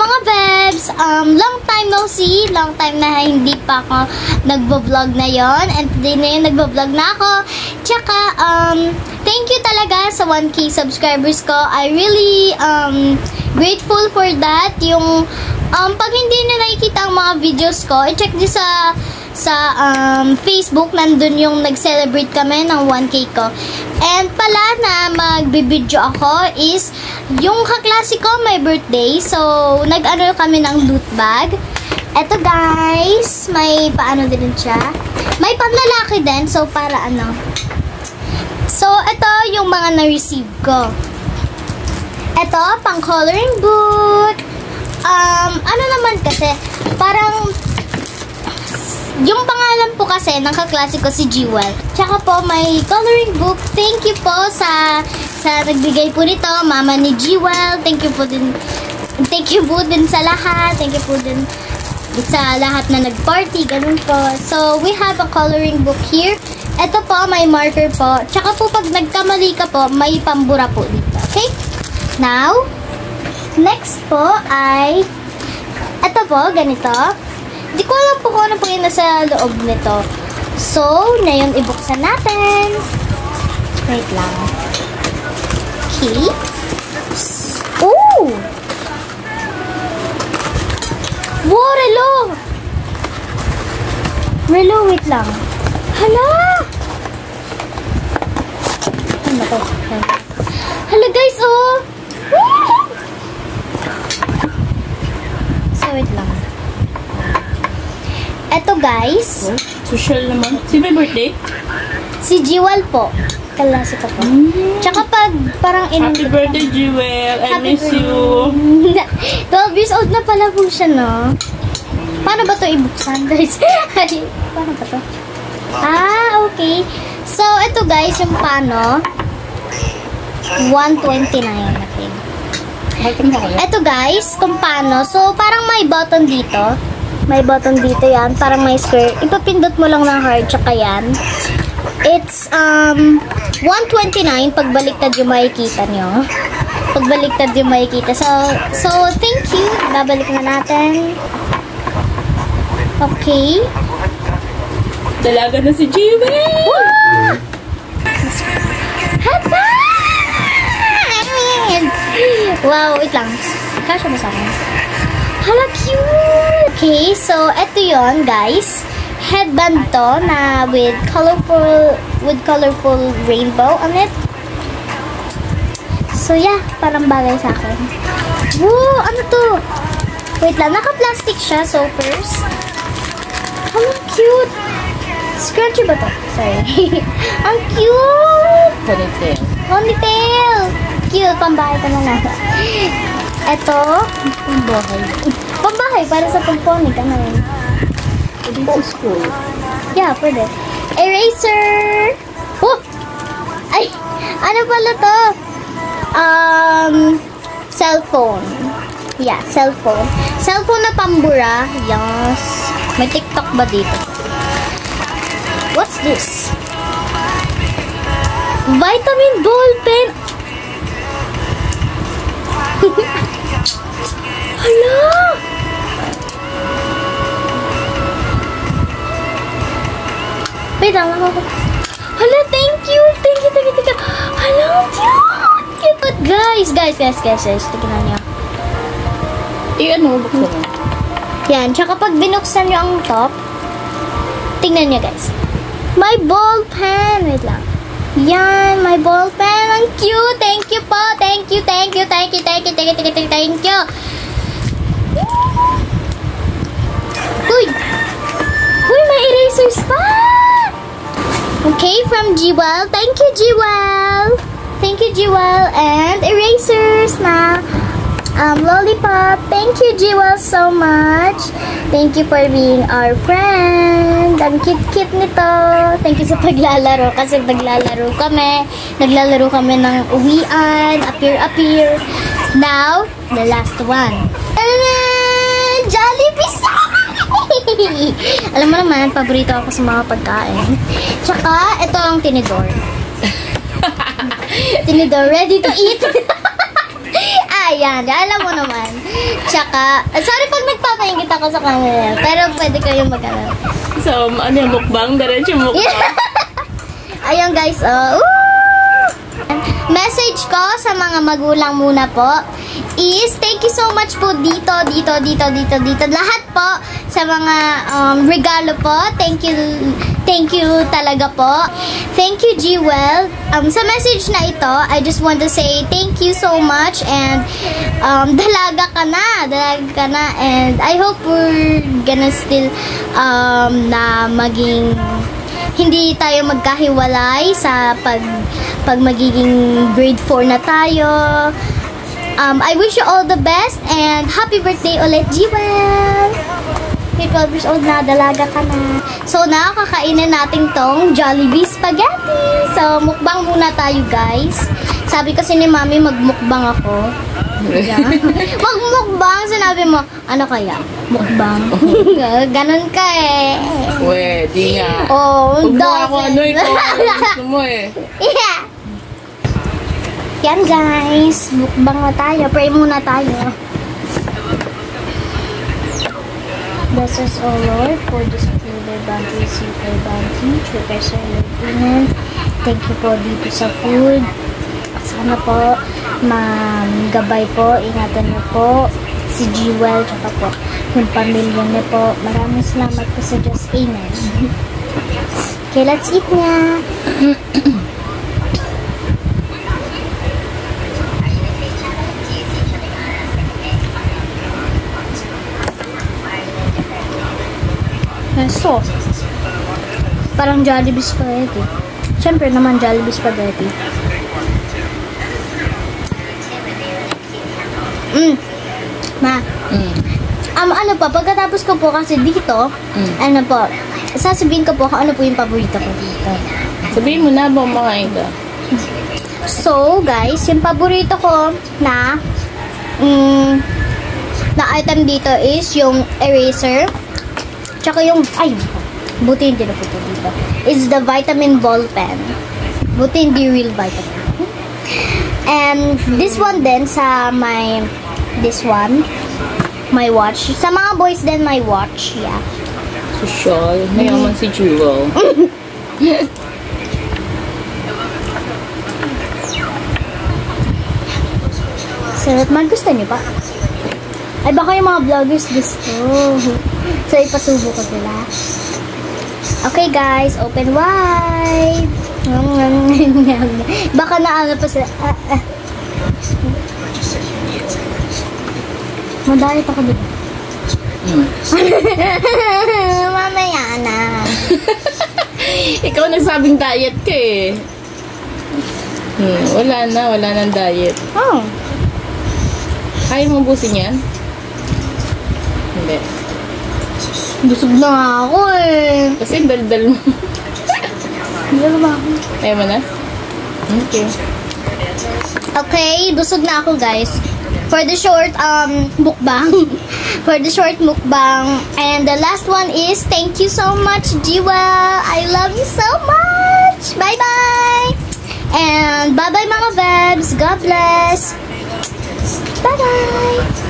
mga bebs, long time no see, long time na hindi pa ako nagbo-vlog na yon, and today na yun nagbo-vlog na ako. Tsaka, thank you talaga sa 1K subscribers ko. I really grateful for that. Yung pag hindi na nakikita ang mga videos ko, i-check nyo sa Facebook, nandun yung nag-celebrate kami ng 1K ko. And pala na magbibideo ako is yung kaklase ko, my birthday. So, nag-ano kami ng loot bag. Eto guys, may paano din siya. May panlalaki din, so para ano. So, ito yung mga na-receive ko. Ito, pang coloring book. Ano naman kasi, parang yung pangalan po kasi ng kaklase ko si Jewel. Tsaka po may coloring book. Thank you po sa nagbigay po nito, mama ni Jewel. Thank you po din sa lahat. Thank you po din sa lahat na nag-party, ganun po. So, we have a coloring book here. Ito po, may marker po. Tsaka po pag nagkamali ka po, may pambura po dito. Okay? Now, next po ay ito po, ganito. Di ko alam po kung ano po yung nasa loob nito. So, ngayon ibuksan natin. Wait lang. Okay. Ooh! Wow, relo! Relo, wait lang. Hala! Ano to? Hala guys, oh! So, wait lang. Eto guys. Oh, social naman. Sino may birthday? Si Jewel po. Kalasi ko po. Tsaka pag parang Happy birthday, Jewel. I miss you. 12 years old na pala po siya, no? Paano ba to ibuksan, guys? Paano ba to? Ah, okay. So, ito guys, yung paano. 129, I think. Ito guys, kung paano. So, parang may button dito. May button dito yan. Parang may square. Ipapindot mo lang ng heart. Tsaka yan. It's 129. Pagbaliktad yung makikita nyo. Pagbaliktad yung makikita. So thank you. Babalik na natin. Okay. Dalaga na si Jewel! Wow, wait lang. Kasha mo sa akin. Hala, cute! Okay, so ito yon guys. Headband to na with colorful rainbow on it. So yeah, parang bagay sa akin. Woo! Ano to? Wait lang, naka-plastic siya. So first, hala, cute! Scrunchy ba to? Sorry. Ang cute! Ponytail. Ponytail! Cute, pambahay ka na lang. Ito, pambahay. Pambahay, para sa pagpony ka na rin. Pwede sa school. Yeah, pwede. Eraser! Oh! Ay! Ano pala to? Cellphone. Yeah, cellphone. Cellphone na pambura. Yes. May TikTok ba dito? What's this? Vitamin ball pen. Hala! Wait lang ako. Hala, thank you! Thank you. Hala, cute! Guys. Tignan niyo. Ano, buksan mo. Yan, tsaka pag binuksan niyo ang top, tingnan niyo guys. My ball pen! Wait lang. Yan, my ball pen. Ang cute! Thank you po! Thank you! Uy, may erasers pa! Okay, from Jewel. Thank you, Jewel. And erasers na lollipop. Thank you, Jewel, so much. Thank you for being our friend. Ang cute nito. Thank you sa paglalaro. Kasi naglalaro kami ng uwian. Appear. Now, the last one. Jollibee! Alam mo naman, paborito ako sa mga pagkain. Tsaka, ito ang tinidor. Tinidor, ready to eat. Yan, alam mo naman. Tsaka, sorry pag nagpapahingit ako sa kanila. Pero pwede kayong mag-alala. So, ano yung mukbang? Diretso mukbang. Ayun guys, oh. Message ko sa mga magulang muna po is thank you so much po dito. Lahat po sa mga regalo po. Thank you talaga po. Thank you, Jewel. Sa message na ito, I just want to say thank you so much and dalaga ka na and I hope we're gonna still na maging hindi tayo magkahiwalay sa pag magiging grade 4 na tayo. I wish you all the best and happy birthday ulit, Jewel! You're 12 years old na, dalaga ka na. So, nakakainin natin tong Jollibee Spaghetti. So, mukbang muna tayo, guys. Sabi kasi ni Mami, magmukbang ako. Yeah. Magmukbang, sinabi mo, ano kaya? Mukbang. Ganon ka eh. Pwede nga. Oh, huwag mo ako ano ito. Gusto mo eh. Yeah. Yan guys, mukbang na tayo. Pray muna tayo. Bless us, O Lord, for this food, bounty, super bounty, prepare sa Lord. Thank you po dito sa food. Sana po, gabay po, ingatan niyo po si Jewel, tsaka po yung pamilya niyo po. Maraming salamat po sa Diyos. Amen. Okay, let's eat na. So, parang Jollibee Spaghetti. Siyempre naman Jollibee Spaghetti. Ma. Ano po, pagkatapos ko po kasi dito, ano po, sasabihin ko po kung ano po yung paborito ko dito. Sabihin mo na ba mga ito? So, guys, yung paborito ko na item dito is yung eraser. Tsaka yung, buti hindi na po ito dito. Is the vitamin ball pen. Buti hindi real vitamin. And this one din sa my watch. Sa mga boys din my watch, yeah. Social. Mayaman si Jewel. Sarap. Gusto niyo pa? Ay, baka yung mga vloggers gusto. So, ipasubo ko sila. Okay, guys. Open wide. Baka naano pa sila. Madayet ako dito. Mamaya na. Ikaw nagsabing diet ka eh. Wala nang diet. Oh. Kaya mo busin yan? Hindi. Busog na nga ako eh. Kasi daldal mo. Hindi ba ako? Ayaw mo na? Okay. Okay, busog na ako guys. For the short mukbang. For the short mukbang. And the last one is thank you so much, Jewel. I love you so much. Bye-bye. And bye-bye mga Vebs. God bless. Bye-bye.